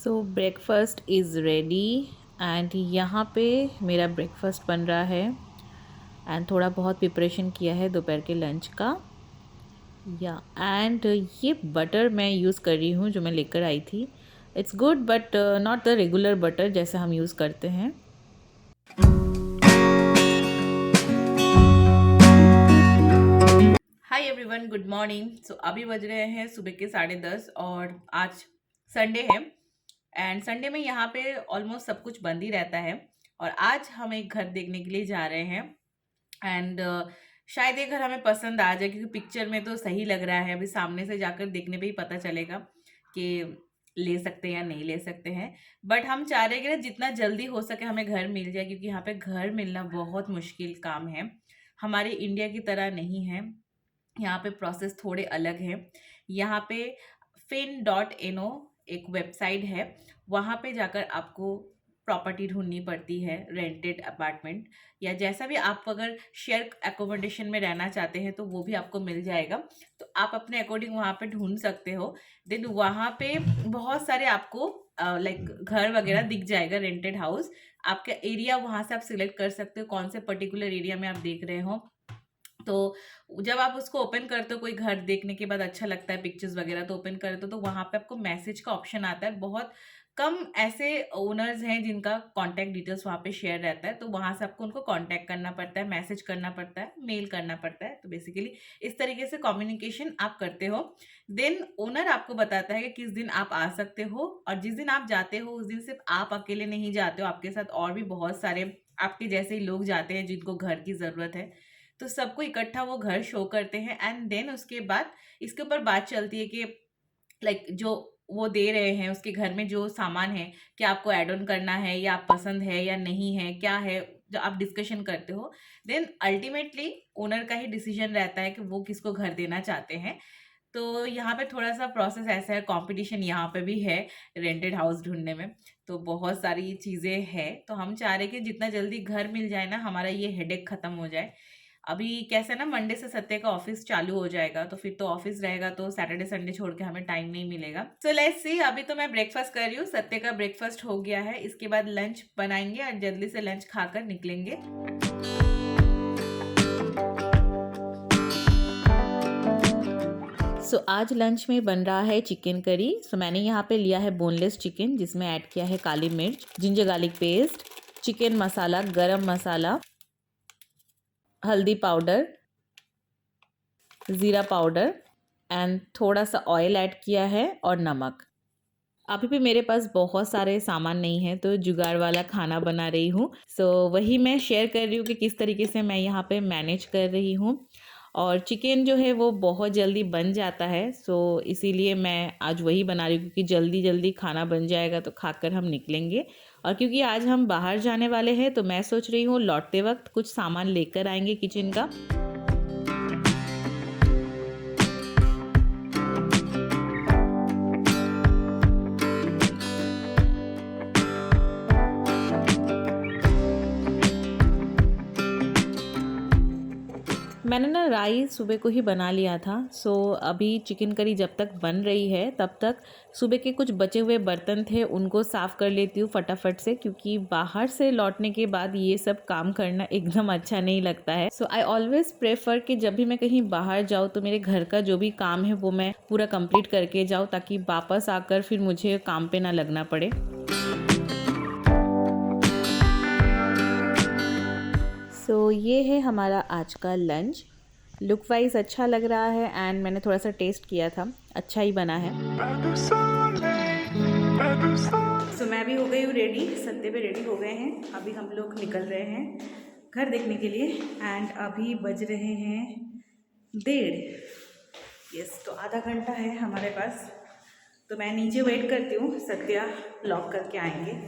So breakfast is ready and यहाँ पे मेरा ब्रेकफास्ट बन रहा है एंड थोड़ा बहुत प्रिपरेशन किया है दोपहर के लंच का या एंड ये बटर मैं यूज़ कर रही हूँ जो मैं लेकर आई थी। It's good but not the regular butter जैसे हम यूज़ करते हैं। Hi everyone, good morning. So अभी बज रहे हैं सुबह के 10:30 और आज संडे है एंड संडे में यहाँ पे ऑलमोस्ट सब कुछ बंद ही रहता है। और आज हम एक घर देखने के लिए जा रहे हैं एंड शायद ये घर हमें पसंद आ जाए क्योंकि पिक्चर में तो सही लग रहा है। अभी सामने से जाकर देखने पे ही पता चलेगा कि ले सकते हैं या नहीं ले सकते हैं। बट हम चाह रहे हैं कि ना जितना जल्दी हो सके हमें घर मिल जाए, क्योंकि यहाँ पे घर मिलना बहुत मुश्किल काम है। हमारे इंडिया की तरह नहीं है, यहाँ पे प्रोसेस थोड़े अलग हैं। यहाँ पे fin.no एक वेबसाइट है, वहाँ पे जाकर आपको प्रॉपर्टी ढूंढनी पड़ती है, रेंटेड अपार्टमेंट या जैसा भी आप अगर शेयर एकोमोडेशन में रहना चाहते हैं तो वो भी आपको मिल जाएगा। तो आप अपने अकॉर्डिंग वहाँ पे ढूंढ सकते हो। देन वहाँ पे बहुत सारे आपको लाइक घर वगैरह दिख जाएगा, रेंटेड हाउस। आपका एरिया वहाँ से आप सिलेक्ट कर सकते हो कौन से पर्टिकुलर एरिया में आप देख रहे हो। तो जब आप उसको ओपन करते हो, कोई घर देखने के बाद अच्छा लगता है पिक्चर्स वगैरह तो ओपन करते हो, तो वहाँ पे आपको मैसेज का ऑप्शन आता है। बहुत कम ऐसे ओनर्स हैं जिनका कांटेक्ट डिटेल्स वहाँ पे शेयर रहता है, तो वहाँ से आपको उनको कांटेक्ट करना पड़ता है, मैसेज करना पड़ता है, मेल करना पड़ता है। तो बेसिकली इस तरीके से कम्युनिकेशन आप करते हो। देन ओनर आपको बताता है कि किस दिन आप आ सकते हो, और जिस दिन आप जाते हो उस दिन सिर्फ आप अकेले नहीं जाते हो, आपके साथ और भी बहुत सारे आपके जैसे ही लोग जाते हैं जिनको घर की ज़रूरत है। तो सबको इकट्ठा वो घर शो करते हैं एंड देन उसके बाद इसके ऊपर बात चलती है कि लाइक जो वो दे रहे हैं उसके घर में जो सामान है, क्या आपको ऐड ऑन करना है या आप पसंद है या नहीं है, क्या है, जो आप डिस्कशन करते हो। देन अल्टीमेटली ओनर का ही डिसीजन रहता है कि वो किसको घर देना चाहते हैं। तो यहाँ पे थोड़ा सा प्रोसेस ऐसा है, कंपटीशन यहाँ पे भी है रेंटेड हाउस ढूंढने में। तो बहुत सारी चीज़ें हैं, तो हम चाह रहे हैं कि जितना जल्दी घर मिल जाए ना, हमारा ये हेडेक ख़त्म हो जाए। अभी कैसे ना, मंडे से सत्ते का ऑफिस चालू हो जाएगा, तो फिर तो ऑफिस रहेगा, तो सैटरडे संडे छोड़ के हमें टाइम नहीं मिलेगा। So let's see. अभी तो मैं ब्रेकफास्ट कर रही हूँ, सत्ते का ब्रेकफास्ट हो गया है, इसके बाद लंच बनाएंगे और जल्दी से लंच खाकर निकलेंगे। आज लंच में बन रहा है चिकन करी। मैंने यहाँ पे लिया है बोनलेस चिकन, जिसमें ऐड किया है काली मिर्च, जिंजर गार्लिक पेस्ट, चिकन मसाला, गरम मसाला, हल्दी पाउडर, ज़ीरा पाउडर एंड थोड़ा सा ऑयल ऐड किया है और नमक। अभी भी मेरे पास बहुत सारे सामान नहीं है, तो जुगाड़ वाला खाना बना रही हूँ। वही मैं शेयर कर रही हूँ कि किस तरीके से मैं यहाँ पे मैनेज कर रही हूँ। और चिकन जो है वो बहुत जल्दी बन जाता है, इसीलिए मैं आज वही बना रही हूँ, क्योंकि जल्दी जल्दी खाना बन जाएगा तो खाकर हम निकलेंगे। और क्योंकि आज हम बाहर जाने वाले हैं, तो मैं सोच रही हूँ लौटते वक्त कुछ सामान लेकर आएंगे किचन का। मैंने ना राइस सुबह को ही बना लिया था। अभी चिकन करी जब तक बन रही है तब तक सुबह के कुछ बचे हुए बर्तन थे, उनको साफ़ कर लेती हूँ फटाफट से, क्योंकि बाहर से लौटने के बाद ये सब काम करना एकदम अच्छा नहीं लगता है। आई ऑलवेज़ प्रेफर कि जब भी मैं कहीं बाहर जाऊँ तो मेरे घर का जो भी काम है वो मैं पूरा कंप्लीट करके जाऊँ, ताकि वापस आकर फिर मुझे काम पे ना लगना पड़े। ये है हमारा आज का लंच। लुक वाइज अच्छा लग रहा है एंड मैंने थोड़ा सा टेस्ट किया था, अच्छा ही बना है। मैं भी हो गई हूँ रेडी, सत्ते पे रेडी हो गए हैं। अभी हम लोग निकल रहे हैं घर देखने के लिए एंड अभी बज रहे हैं 1:30। यस, तो आधा घंटा है हमारे पास। तो मैं नीचे वेट करती हूँ, सत्या लॉक करके आएंगे।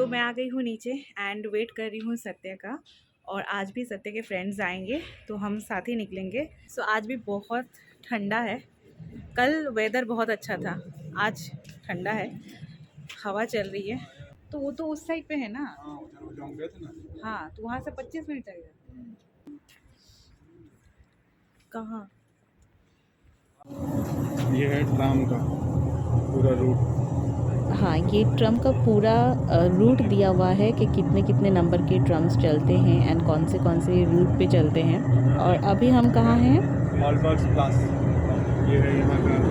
मैं आ गई हूँ नीचे एंड वेट कर रही हूँ सत्य का। और आज भी सत्य के फ्रेंड्स आएंगे तो हम साथ ही निकलेंगे। आज भी बहुत ठंडा है। कल वेदर बहुत अच्छा था, आज ठंडा है, हवा चल रही है। तो वो तो उस साइड पे है ना। हाँ, तो वहाँ से 25 मिनट लगेगा। कहाँ? ये है ट्राम का पूरा रूट। हाँ, ये ट्रम का पूरा रूट दिया हुआ है कि कितने कितने नंबर के ट्रम्स चलते हैं एंड कौन से रूट पे चलते हैं। और अभी हम कहाँ हैं? हॉलबर्ग्स प्लास, ये है यहाँ का।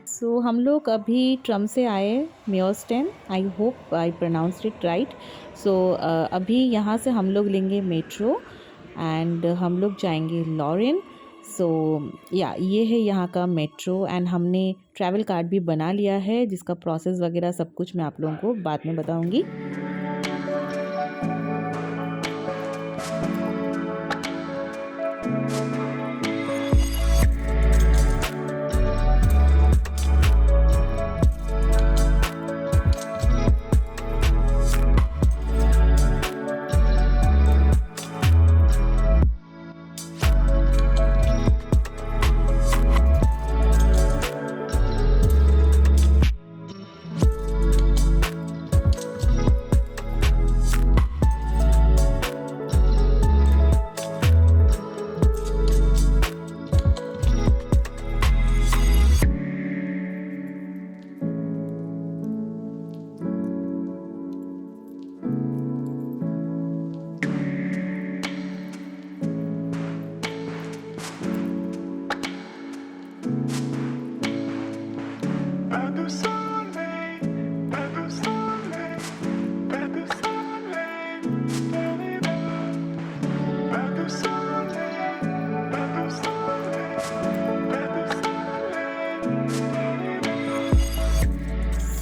सो हम लोग अभी ट्रम से आए मेयोस्टेन, I hope I pronounced it right. So अभी यहाँ से हम लोग लेंगे मेट्रो एंड हम लोग जाएंगे लॉरेन। सो या ये है यहाँ का मेट्रो एंड हमने ट्रैवल कार्ड भी बना लिया है, जिसका प्रोसेस वगैरह सब कुछ मैं आप लोगों को बाद में बताऊँगी।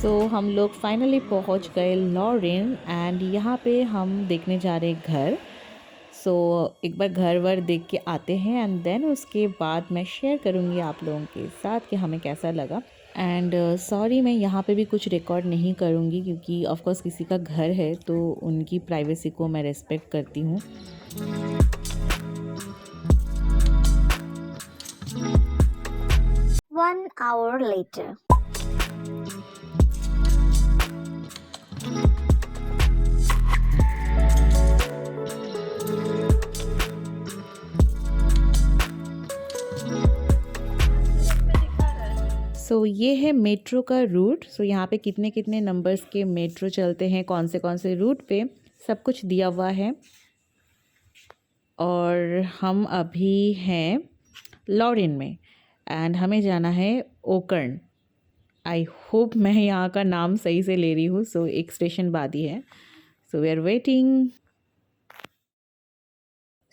सो हम लोग फाइनली पहुंच गए लॉरेन एंड यहाँ पे हम देखने जा रहे घर। सो एक बार घर वर देख के आते हैं एंड देन उसके बाद मैं शेयर करूँगी आप लोगों के साथ कि हमें कैसा लगा। एंड सॉरी मैं यहाँ पे भी कुछ रिकॉर्ड नहीं करूँगी क्योंकि ऑफ कोर्स किसी का घर है तो उनकी प्राइवेसी को मैं रेस्पेक्ट करती हूँ। One hour later. सो ये है मेट्रो का रूट। सो यहाँ पे कितने कितने नंबर्स के मेट्रो चलते हैं, कौन से रूट पे, सब कुछ दिया हुआ है। और हम अभी हैं लॉरेन में एंड हमें जाना है ओकर्न। आई होप मैं यहाँ का नाम सही से ले रही हूँ। सो एक स्टेशन बाद ही है। So we are waiting.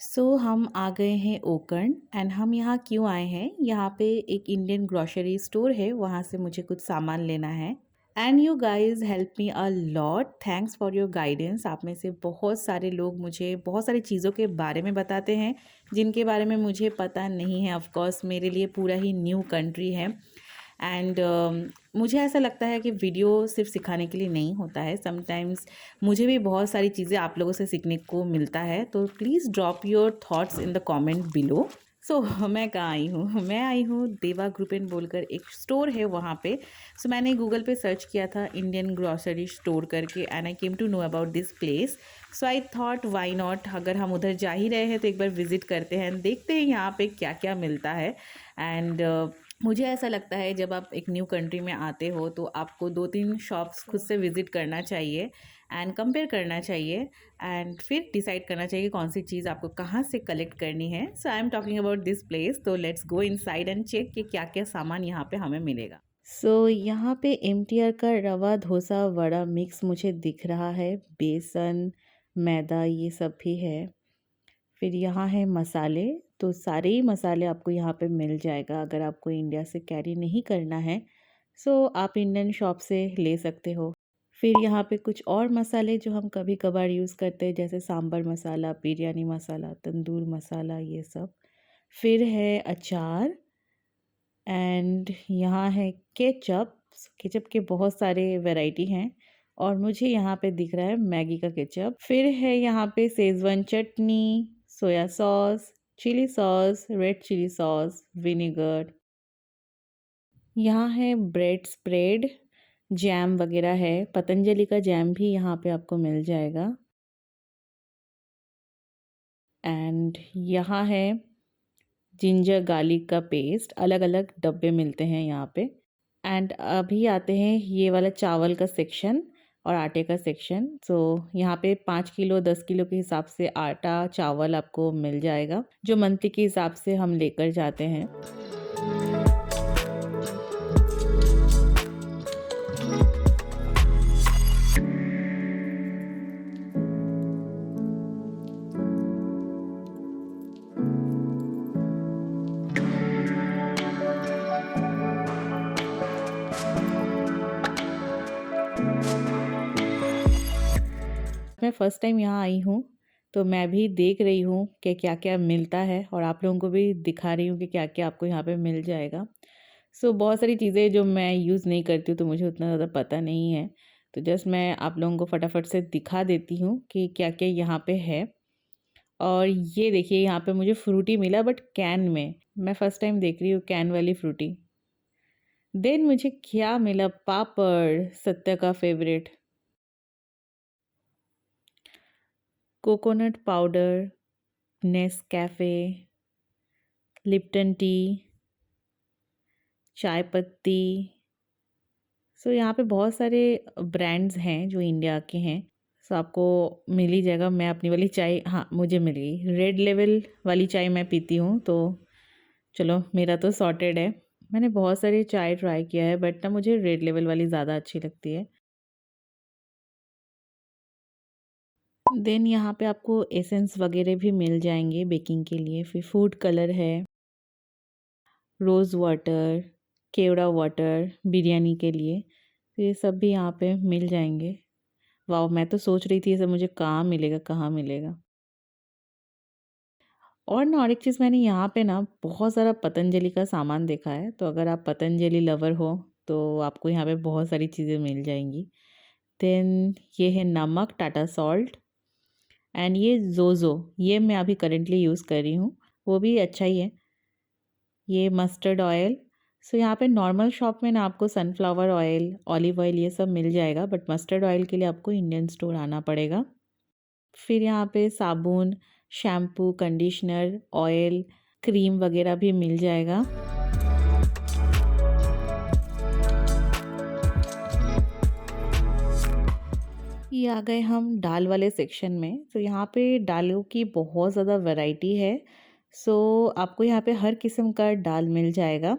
So हम आ गए हैं ओकर्न एंड हम यहाँ क्यों आए हैं, यहाँ पे एक इंडियन ग्रॉसरी स्टोर है, वहाँ से मुझे कुछ सामान लेना है। And you guys help me a lot, thanks for your guidance. आप में से बहुत सारे लोग मुझे बहुत सारी चीज़ों के बारे में बताते हैं जिनके बारे में मुझे पता नहीं है। ऑफ कोर्स मेरे लिए पूरा ही न्यू कंट्री है एंड मुझे ऐसा लगता है कि वीडियो सिर्फ सिखाने के लिए नहीं होता है, समटाइम्स मुझे भी बहुत सारी चीज़ें आप लोगों से सीखने को मिलता है। तो please drop your thoughts in the comment below. So मैं कहाँ आई हूँ, मैं आई हूँ देवा ग्रुप एंड बोलकर एक स्टोर है वहाँ पे। सो मैंने गूगल पे सर्च किया था इंडियन ग्रॉसरी स्टोर करके and I came to know about this place. So I thought why not, अगर हम उधर जा ही रहे हैं तो एक बार विज़िट करते हैं, देखते हैं यहाँ पे क्या क्या मिलता है। एंड मुझे ऐसा लगता है जब आप एक न्यू कंट्री में आते हो तो आपको 2-3 शॉप्स खुद से विज़िट करना चाहिए एंड कंपेयर करना चाहिए एंड फिर डिसाइड करना चाहिए कौन सी चीज़ आपको कहाँ से कलेक्ट करनी है। So I am talking about this place. तो let's go inside and check कि क्या क्या सामान यहाँ पे हमें मिलेगा। सो यहाँ पे MTR का रवा डोसा वड़ा मिक्स मुझे दिख रहा है, बेसन मैदा ये सब भी है। फिर यहाँ है मसाले, तो सारे ही मसाले आपको यहाँ पे मिल जाएगा। अगर आपको इंडिया से कैरी नहीं करना है सो आप इंडियन शॉप से ले सकते हो। फिर यहाँ पे कुछ और मसाले जो हम कभी कभार यूज़ करते हैं, जैसे सांभर मसाला, बिरयानी मसाला, तंदूर मसाला, ये सब। फिर है अचार एंड यहाँ है केचप। केचप के बहुत सारे वैरायटी हैं और मुझे यहाँ पे दिख रहा है मैगी का केचप। फिर है यहाँ पे शेजवान चटनी, soya sauce, chilli sauce, red chilli sauce, vinegar. यहाँ है ब्रेड स्प्रेड, जैम वगैरह है। पतंजलि का जैम भी यहाँ पे आपको मिल जाएगा। एंड यहाँ है जिंजर गार्लिक का पेस्ट, अलग अलग डब्बे मिलते हैं यहाँ पे। एंड अभी आते हैं ये वाला चावल का सेक्शन और आटे का सेक्शन। सो यहाँ पे 5 किलो 10 किलो के हिसाब से आटा चावल आपको मिल जाएगा, जो मंथली के हिसाब से हम लेकर जाते हैं। मैं फ़र्स्ट टाइम यहाँ आई हूँ तो मैं भी देख रही हूँ कि क्या क्या मिलता है और आप लोगों को भी दिखा रही हूँ कि क्या क्या आपको यहाँ पे मिल जाएगा। सो बहुत सारी चीज़ें जो मैं यूज़ नहीं करती हूँ तो मुझे उतना ज़्यादा पता नहीं है, तो जस्ट मैं आप लोगों को फटाफट से दिखा देती हूँ कि क्या क्या यहाँ पे है। और ये देखिए यहाँ पे मुझे फ्रूटी मिला, बट कैन में। मैं फ़र्स्ट टाइम देख रही हूँ कैन वाली फ्रूटी। देन मुझे क्या मिला, पापड़, सत्या का favourite, coconut powder, Nescafe, Lipton T, चाय पत्ती। सो यहाँ पे बहुत सारे ब्रांड्स हैं जो इंडिया के हैं। सो आपको मिल ही जाएगा। मैं अपनी वाली चाय, हाँ मुझे मिल गई, रेड लेवल वाली चाय मैं पीती हूँ, तो चलो मेरा तो सॉर्टेड है। मैंने बहुत सारी चाय ट्राई किया है बट ना मुझे रेड लेवल वाली ज़्यादा अच्छी लगती है। देन यहाँ पे आपको एसेंस वगैरह भी मिल जाएंगे बेकिंग के लिए। फिर फूड कलर है, रोज़ वाटर, केवड़ा वाटर बिरयानी के लिए, तो ये सब भी यहाँ पे मिल जाएंगे। वाह, मैं तो सोच रही थी ये सब मुझे कहाँ मिलेगा कहाँ मिलेगा। और एक चीज़ मैंने यहाँ पे ना बहुत सारा पतंजलि का सामान देखा है, तो अगर आप पतंजलि लवर हो तो आपको यहाँ पे बहुत सारी चीज़ें मिल जाएंगी। देन ये है नमक, टाटा सॉल्ट, एंड ये जोज़ो, ये मैं अभी करेंटली यूज़ कर रही हूँ, वो भी अच्छा ही है। ये मस्टर्ड ऑयल। सो यहाँ पे नॉर्मल शॉप में ना आपको सनफ्लावर ऑयल, ऑलिव ऑयल ये सब मिल जाएगा, बट मस्टर्ड ऑयल के लिए आपको इंडियन स्टोर आना पड़ेगा। फिर यहाँ पे साबुन, शैम्पू, कंडीशनर, ऑयल, क्रीम वगैरह भी मिल जाएगा। ये आ गए हम दाल वाले सेक्शन में। तो यहाँ पे दालों की बहुत ज़्यादा वैरायटी है। सो आपको यहाँ पे हर किस्म का दाल मिल जाएगा।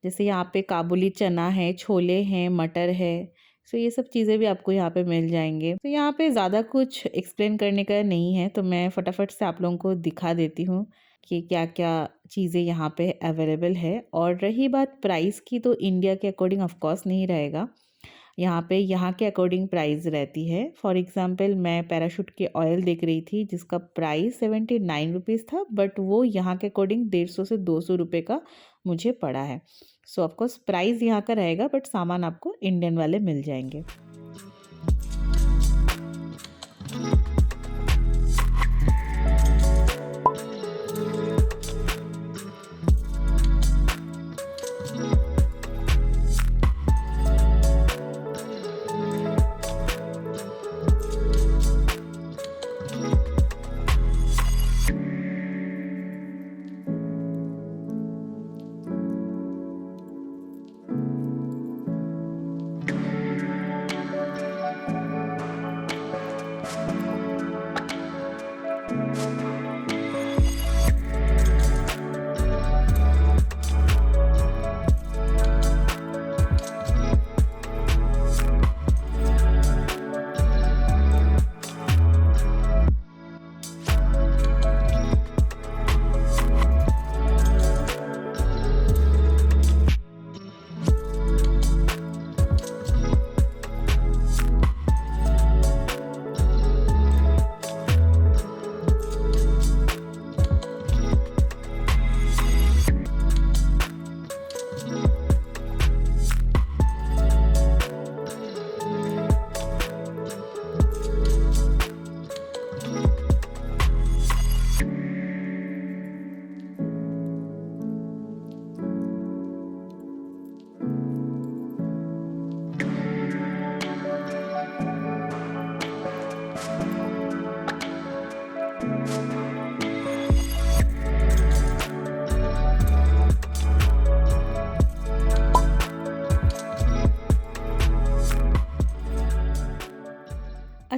जैसे यहाँ पे काबुली चना है, छोले हैं, मटर है। सो ये सब चीज़ें भी आपको यहाँ पे मिल जाएंगे। तो यहाँ पे ज़्यादा कुछ एक्सप्लेन करने का नहीं है, तो मैं फटाफट से आप लोगों को दिखा देती हूँ कि क्या क्या चीज़ें यहाँ पे अवेलेबल है। और रही बात प्राइस की, तो इंडिया के अकॉर्डिंग ऑफ कोर्स नहीं रहेगा। यहाँ पे यहाँ के अकॉर्डिंग प्राइस रहती है। फॉर एग्ज़ाम्पल मैं पैराशूट के ऑयल देख रही थी जिसका प्राइस 79 रुपीज़ था, बट वो यहाँ के अकॉर्डिंग 150 से 200 रुपये का मुझे पड़ा है। सो ऑफकोर्स प्राइस यहाँ का रहेगा, बट सामान आपको इंडियन वाले मिल जाएंगे।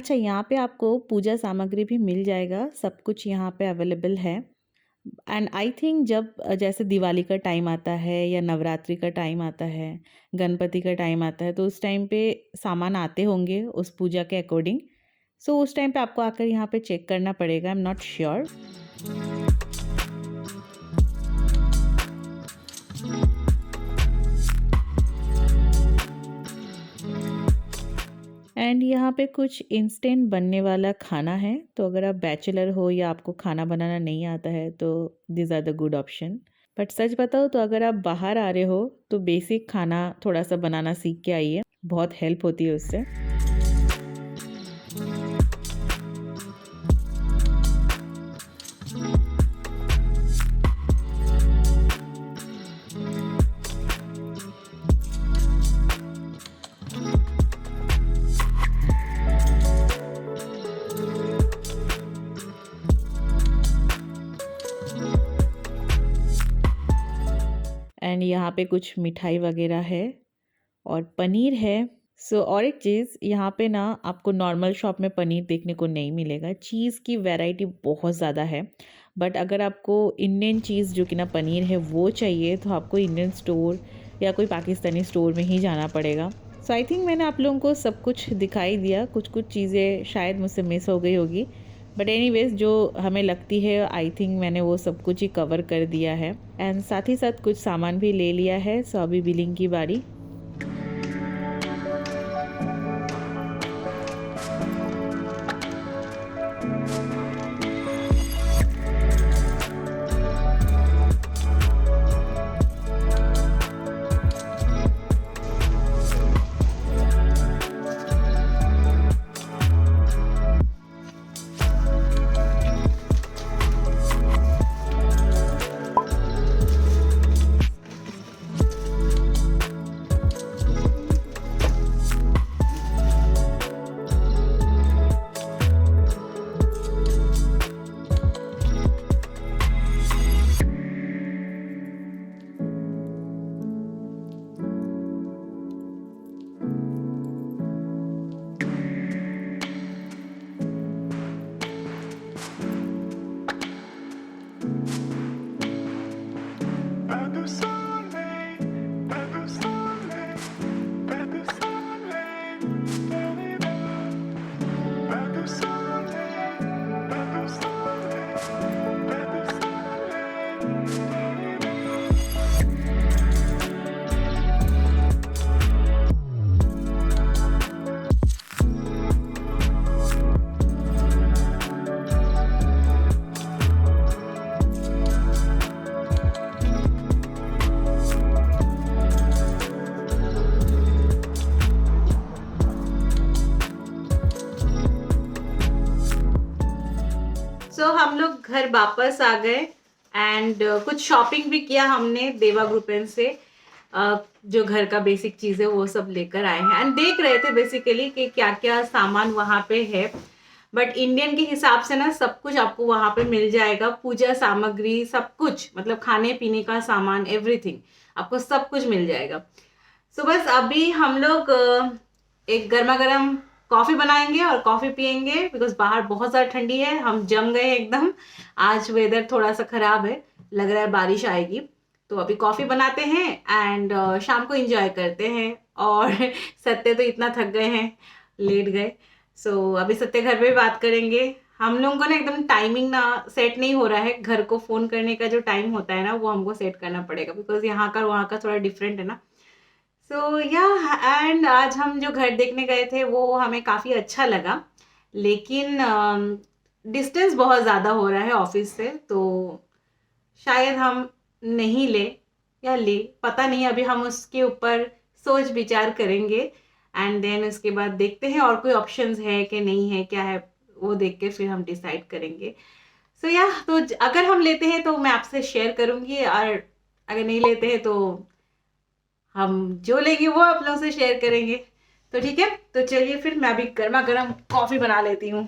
अच्छा, यहाँ पे आपको पूजा सामग्री भी मिल जाएगा, सब कुछ यहाँ पे अवेलेबल है। एंड आई थिंक जब जैसे दिवाली का टाइम आता है या नवरात्रि का टाइम आता है, गणपति का टाइम आता है, तो उस टाइम पे सामान आते होंगे उस पूजा के अकॉर्डिंग। सो उस टाइम पे आपको आकर यहाँ पे चेक करना पड़ेगा, I am not sure. And यहाँ पे कुछ इंस्टेंट बनने वाला खाना है, तो अगर आप बैचलर हो या आपको खाना बनाना नहीं आता है तो this are the good option. But सच बताओ तो अगर आप बाहर आ रहे हो तो बेसिक खाना थोड़ा सा बनाना सीख के आइए, बहुत हेल्प होती है उससे। एंड यहाँ पे कुछ मिठाई वगैरह है और पनीर है। सो और एक चीज़, यहाँ पे ना आपको नॉर्मल शॉप में पनीर देखने को नहीं मिलेगा, चीज़ की वैरायटी बहुत ज़्यादा है। बट अगर आपको इंडियन चीज़ जो कि ना पनीर है वो चाहिए तो आपको इंडियन स्टोर या कोई पाकिस्तानी स्टोर में ही जाना पड़ेगा। सो आई थिंक मैंने आप लोगों को सब कुछ दिखाई दिया, कुछ कुछ चीज़ें शायद मुझसे मिस हो गई होगी, बट एनीवेज जो हमें लगती है आई थिंक मैंने वो सब कुछ ही कवर कर दिया है। एंड साथ ही साथ कुछ सामान भी ले लिया है। सो अभी बिलिंग की बारी। हम लोग घर वापस आ गए एंड कुछ शॉपिंग भी किया हमने देवा ग्रुप एंड से। जो घर का बेसिक चीज़ें वो सब लेकर आए हैं एंड देख रहे थे बेसिकली कि क्या क्या सामान वहाँ पे है। बट इंडियन के हिसाब से ना सब कुछ आपको वहाँ पे मिल जाएगा, पूजा सामग्री सब कुछ, मतलब खाने पीने का सामान एवरीथिंग आपको सब कुछ मिल जाएगा। सो बस अभी हम लोग एक गर्मा गर्म कॉफ़ी बनाएंगे और कॉफ़ी पियेंगे बिकॉज बाहर बहुत ज़्यादा ठंडी है, हम जम गए एकदम। आज वेदर थोड़ा सा ख़राब है, लग रहा है बारिश आएगी। तो अभी कॉफ़ी बनाते हैं एंड शाम को एंजॉय करते हैं। और सत्य तो इतना थक गए हैं, लेट गए। सो अभी सत्य घर पे भी बात करेंगे। हम लोगों को ना एकदम टाइमिंग ना सेट नहीं हो रहा है, घर को फ़ोन करने का जो टाइम होता है ना वो हमको सेट करना पड़ेगा बिकॉज यहाँ का वहाँ का थोड़ा डिफरेंट है ना। सो या एंड आज हम जो घर देखने गए थे वो हमें काफ़ी अच्छा लगा, लेकिन डिस्टेंस बहुत ज़्यादा हो रहा है ऑफिस से, तो शायद हम नहीं ले या ले, पता नहीं। अभी हम उसके ऊपर सोच विचार करेंगे एंड देन उसके बाद देखते हैं और कोई ऑप्शंस है कि नहीं है, क्या है वो देख के फिर हम डिसाइड करेंगे। सो या तो अगर हम लेते हैं तो मैं आपसे शेयर करूँगी, और अगर नहीं लेते हैं तो हम जो लेंगे वो आप लोगों से शेयर करेंगे। तो ठीक है, तो चलिए फिर मैं अभी गर्मा गर्म कॉफ़ी बना लेती हूँ।